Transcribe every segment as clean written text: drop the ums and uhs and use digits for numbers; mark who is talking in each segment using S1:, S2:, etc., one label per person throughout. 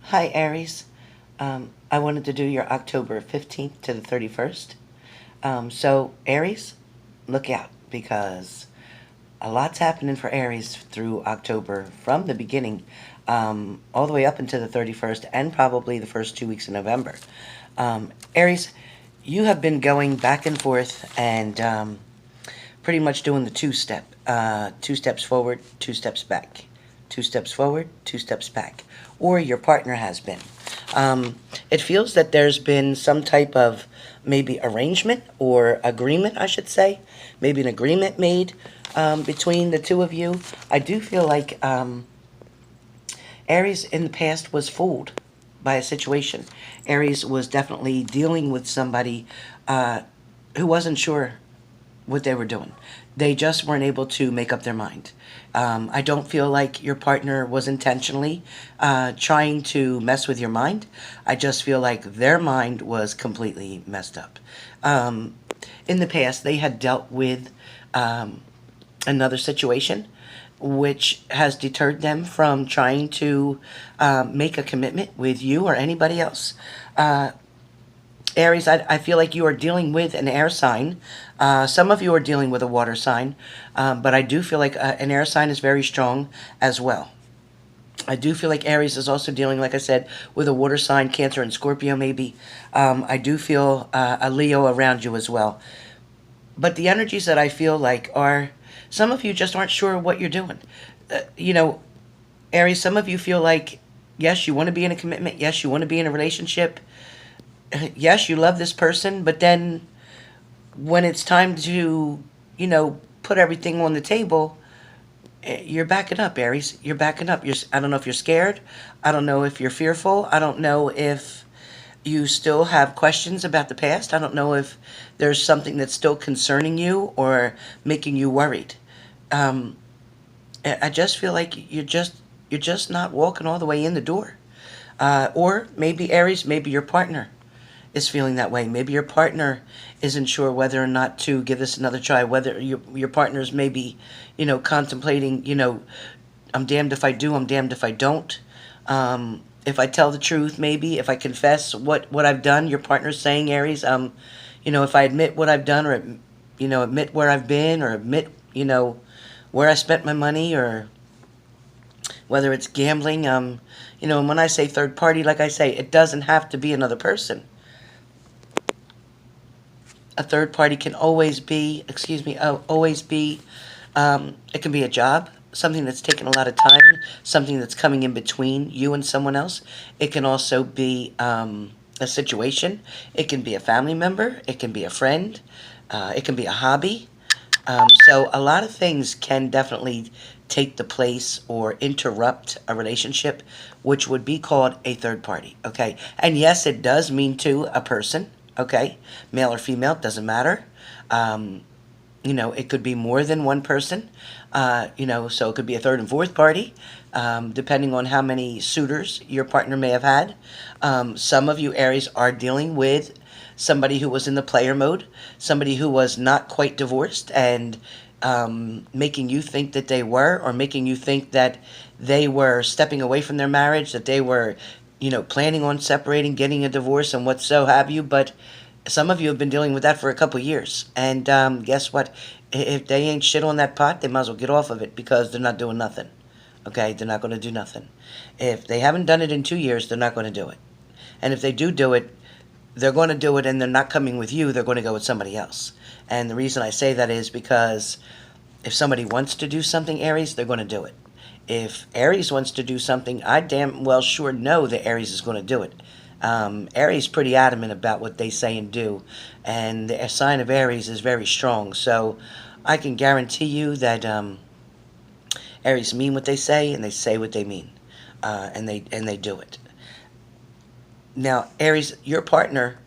S1: Hi, Aries. I wanted to do your October 15th to the 31st. So, Aries, look out because a lot's happening for Aries through October from the beginning all the way up until the 31st and probably the first 2 weeks of November. Aries, you have been going back and forth and pretty much doing the two-step. 2 steps forward, 2 steps back. 2 steps forward, 2 steps back. Or your partner has been. It feels that there's been some type of maybe arrangement or agreement, I should say. Maybe an agreement made between the two of you. I do feel like Aries in the past was fooled by a situation. Aries was definitely dealing with somebody who wasn't sure what they were doing. They just weren't able to make up their mind. I don't feel like your partner was intentionally trying to mess with your mind. I just feel like their mind was completely messed up. In the past, they had dealt with another situation which has deterred them from trying to make a commitment with you or anybody else. Aries, I feel like you are dealing with an air sign. Some of you are dealing with a water sign, but I do feel like an air sign is very strong as well. I do feel like Aries is also dealing, like I said, with a water sign, Cancer and Scorpio maybe. I do feel a Leo around you as well. But the energies that I feel like are, some of you just aren't sure what you're doing. Aries, some of you feel like, yes, you want to be in a commitment. Yes, you want to be in a relationship. Yes, you love this person, but then when it's time to, put everything on the table, you're backing up, Aries. You're backing up. I don't know if you're scared. I don't know if you're fearful. I don't know if you still have questions about the past. I don't know if there's something that's still concerning you or making you worried. I just feel like you're just not walking all the way in the door. Or maybe Aries, maybe your partner is feeling that way. Maybe your partner isn't sure whether or not to give this another try, whether your partner's maybe, contemplating, I'm damned if I do, I'm damned if I don't. If I tell the truth, maybe, if I confess what I've done, your partner's saying, Aries, if I admit what I've done or, admit where I've been or admit, where I spent my money or whether it's gambling, and when I say third party, like I say, it doesn't have to be another person. A third party can always be, it can be a job, something that's taken a lot of time, something that's coming in between you and someone else. It can also be a situation. It can be a family member. It can be a friend. It can be a hobby. So a lot of things can definitely take the place or interrupt a relationship, which would be called a third party, okay? And yes, it does mean to a person, okay? Male or female, doesn't matter. It could be more than one person, so it could be a third and fourth party, depending on how many suitors your partner may have had. Some of you Aries are dealing with somebody who was in the player mode, somebody who was not quite divorced and making you think that they were, or making you think that they were stepping away from their marriage, that they were, planning on separating, getting a divorce, and what so have you. But some of you have been dealing with that for a couple years. And guess what? If they ain't shit on that pot, they might as well get off of it because they're not doing nothing. Okay? They're not going to do nothing. If they haven't done it in 2 years, they're not going to do it. And if they do it, they're going to do it and they're not coming with you. They're going to go with somebody else. And the reason I say that is because if somebody wants to do something, Aries, they're going to do it. If Aries wants to do something, I damn well sure know that Aries is going to do it. Aries pretty adamant about what they say and do, and the sign of Aries is very strong. So I can guarantee you that Aries mean what they say and they say what they mean, and they do it. Now, Aries, your partner,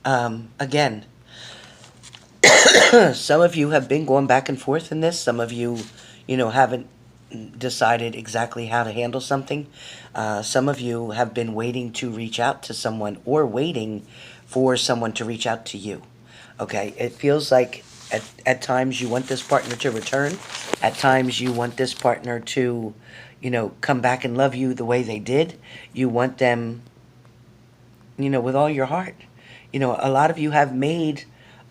S1: again, some of you have been going back and forth in this. Some of you, haven't decided exactly how to handle something. Some of you have been waiting to reach out to someone or waiting for someone to reach out to you. Okay, it feels like at times you want this partner to return. At times you want this partner to, come back and love you the way they did. You want them, with all your heart. A lot of you have made,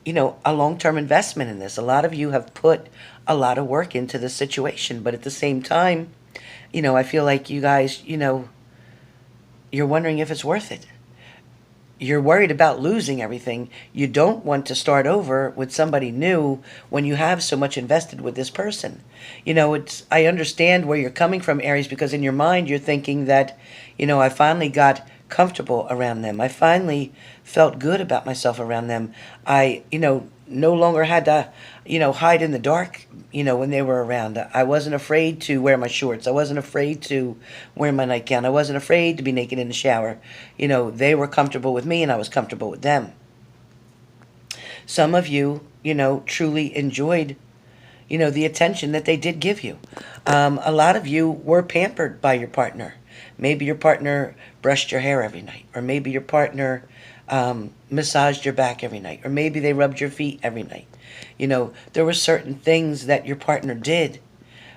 S1: a long-term investment in this. A lot of you have put a lot of work into this situation, but at the same time, I feel like you guys, you're wondering if it's worth it. You're worried about losing everything. You don't want to start over with somebody new when you have so much invested with this person. I understand where you're coming from, Aries, because in your mind you're thinking that, I finally got comfortable around them. I finally felt good about myself around them. I, no longer had to, hide in the dark, when they were around. I wasn't afraid to wear my shorts. I wasn't afraid to wear my nightgown. I wasn't afraid to be naked in the shower. They were comfortable with me and I was comfortable with them. Some of you, truly enjoyed, the attention that they did give you. A lot of you were pampered by your partner. Maybe your partner brushed your hair every night, or maybe your partner massaged your back every night, or maybe they rubbed your feet every night. There were certain things that your partner did.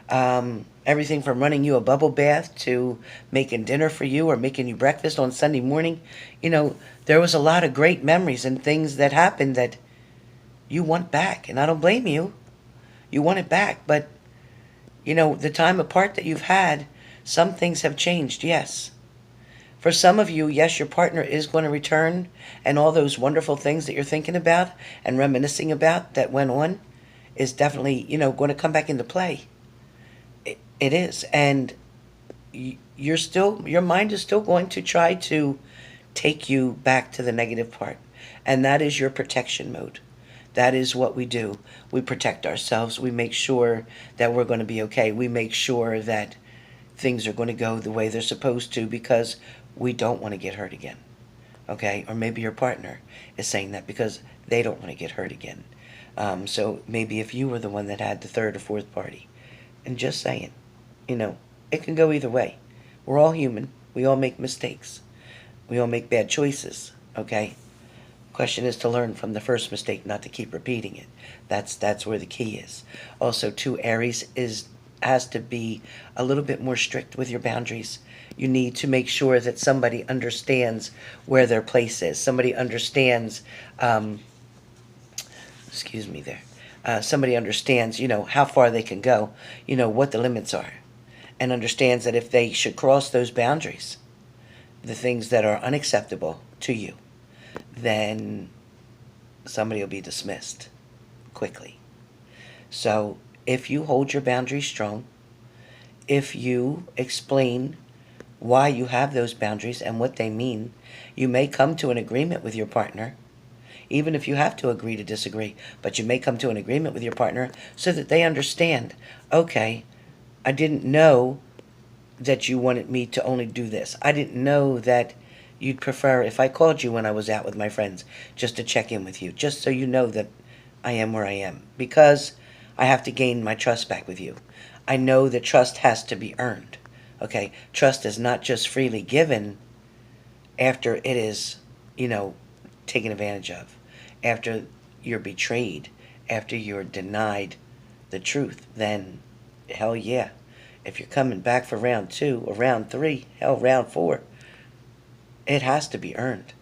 S1: Everything from running you a bubble bath to making dinner for you or making you breakfast on Sunday morning. There was a lot of great memories and things that happened that you want back. And I don't blame you. You want it back. But, the time apart that you've had, some things have changed, yes. For some of you, yes, your partner is going to return, and all those wonderful things that you're thinking about and reminiscing about that went on is definitely, going to come back into play. It is. And your mind is still going to try to take you back to the negative part. And that is your protection mode. That is what we do. We protect ourselves. We make sure that we're going to be okay. We make sure that things are going to go the way they're supposed to because we don't want to get hurt again. Okay? Or maybe your partner is saying that because they don't want to get hurt again. So maybe if you were the one that had the third or fourth party. And just saying, it can go either way. We're all human. We all make mistakes. We all make bad choices. Okay? Question is to learn from the first mistake, not to keep repeating it. That's where the key is. Also, too, Aries has to be a little bit more strict with your boundaries. You need to make sure that somebody understands where their place is. Somebody understands, somebody understands, how far they can go, what the limits are, and understands that if they should cross those boundaries, the things that are unacceptable to you, then somebody will be dismissed quickly. So if you hold your boundaries strong, if you explain why you have those boundaries and what they mean, you may come to an agreement with your partner, even if you have to agree to disagree, but you may come to an agreement with your partner so that they understand, okay, I didn't know that you wanted me to only do this. I didn't know that you'd prefer if I called you when I was out with my friends just to check in with you, just so you know that I am where I am, because I have to gain my trust back with you. I know that trust has to be earned. Okay, trust is not just freely given after it is, taken advantage of, after you're betrayed, after you're denied the truth. Then, hell yeah, if you're coming back for round 2 or round 3, hell, round 4, it has to be earned.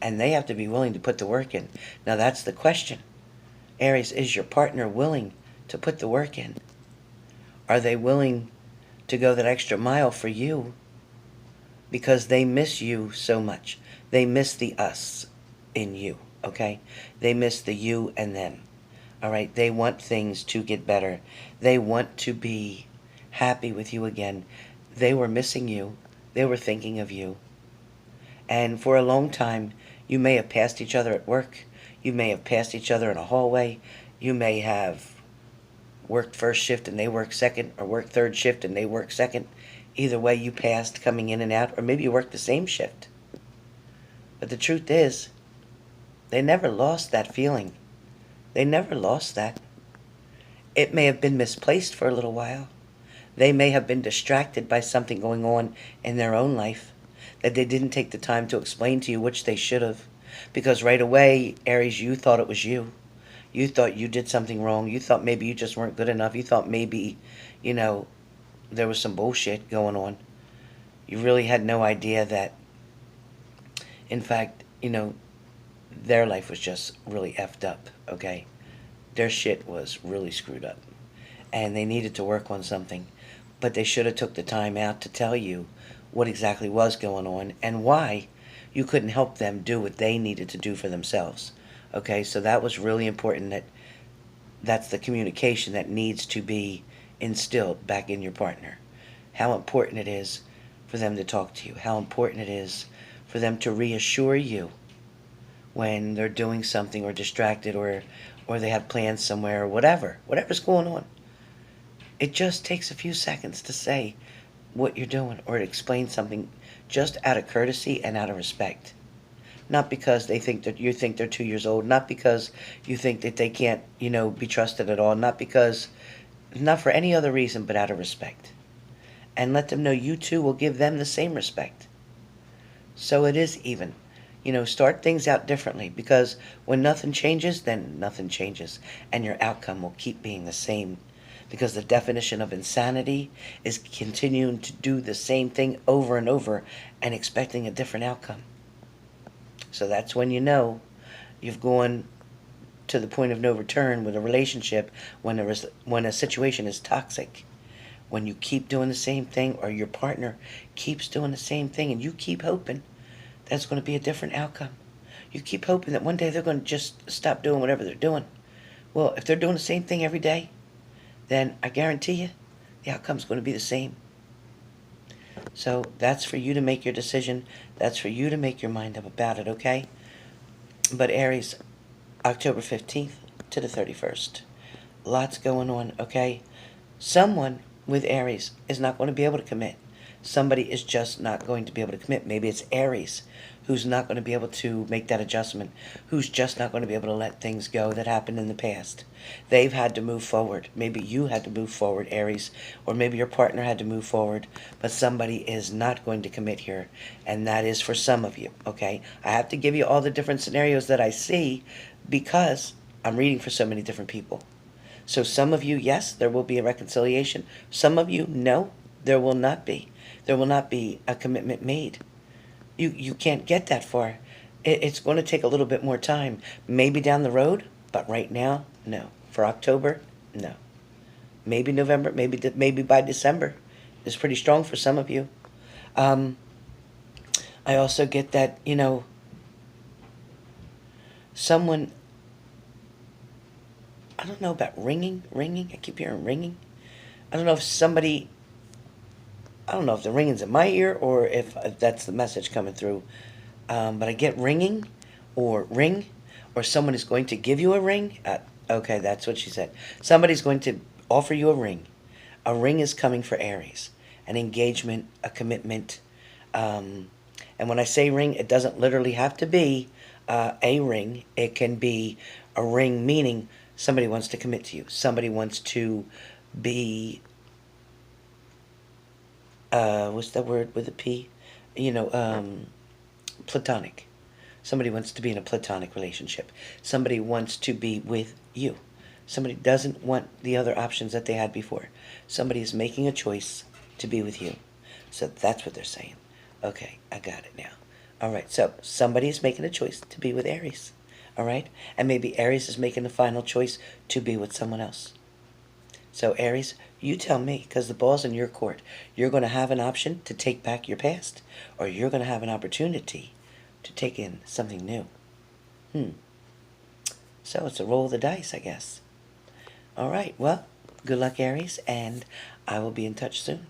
S1: And they have to be willing to put the work in. Now that's the question. Aries, is your partner willing to put the work in? Are they willing to go that extra mile for you? Because they miss you so much. They miss the us in you, okay? They miss the you and them, all right? They want things to get better. They want to be happy with you again. They were missing you. They were thinking of you. And for a long time, you may have passed each other at work. You may have passed each other in a hallway. You may have worked first shift and they worked second, or worked third shift and they worked second. Either way, you passed coming in and out, or maybe you worked the same shift. But the truth is, they never lost that feeling. They never lost that. It may have been misplaced for a little while. They may have been distracted by something going on in their own life that they didn't take the time to explain to you, which they should have. Because right away, Aries, you thought it was you. You thought you did something wrong. You thought maybe you just weren't good enough. You thought maybe, there was some bullshit going on. You really had no idea that, in fact, their life was just really effed up, okay? Their shit was really screwed up. And they needed to work on something. But they should have took the time out to tell you what exactly was going on and why you couldn't help them do what they needed to do for themselves. Okay, so that was really important. That's the communication that needs to be instilled back in your partner. How important it is for them to talk to you. How important it is for them to reassure you when they're doing something or distracted or they have plans somewhere or whatever's going on. It just takes a few seconds to say what you're doing or to explain something just out of courtesy and out of respect. Not because they think that you think they're 2 years old, not because you think that they can't, be trusted at all, not for any other reason but out of respect. And let them know you too will give them the same respect. So it is even. Start things out differently, because when nothing changes, then nothing changes, and your outcome will keep being the same. Because the definition of insanity is continuing to do the same thing over and over and expecting a different outcome. So that's when you've gone to the point of no return with a relationship, when a situation is toxic. When you keep doing the same thing, or your partner keeps doing the same thing, and you keep hoping that's going to be a different outcome. You keep hoping that one day they're going to just stop doing whatever they're doing. Well, if they're doing the same thing every day, then I guarantee you the outcome's going to be the same. So that's for you to make your decision. That's for you to make your mind up about it, okay? But Aries, October 15th to the 31st. Lots going on, okay? Someone with Aries is not going to be able to commit. Somebody is just not going to be able to commit. Maybe it's Aries who's not going to be able to make that adjustment, who's just not going to be able to let things go that happened in the past. They've had to move forward. Maybe you had to move forward, Aries, or maybe your partner had to move forward, but somebody is not going to commit here, and that is for some of you, okay? I have to give you all the different scenarios that I see because I'm reading for so many different people. So some of you, yes, there will be a reconciliation. Some of you, no, there will not be. There will not be a commitment made. You can't get that far. It's going to take a little bit more time. Maybe down the road, but right now, no. For October, no. Maybe November, maybe by December. It's pretty strong for some of you. I also get that, someone, I don't know about ringing. I keep hearing ringing. I don't know if the ringing's in my ear or if that's the message coming through. But I get ringing or ring, or someone is going to give you a ring. Okay, that's what she said. Somebody's going to offer you a ring. A ring is coming for Aries. An engagement, a commitment. And when I say ring, it doesn't literally have to be a ring. It can be a ring meaning somebody wants to commit to you. Somebody wants to be... what's that word with a P? Platonic. Somebody wants to be in a platonic relationship. Somebody wants to be with you. Somebody doesn't want the other options that they had before. Somebody is making a choice to be with you. So that's what they're saying. Okay, I got it now. All right, so somebody is making a choice to be with Aries. All right? And maybe Aries is making the final choice to be with someone else. So Aries, you tell me, because the ball's in your court. You're going to have an option to take back your past, or you're going to have an opportunity to take in something new. So it's a roll of the dice, I guess. All right, well, good luck, Aries, and I will be in touch soon.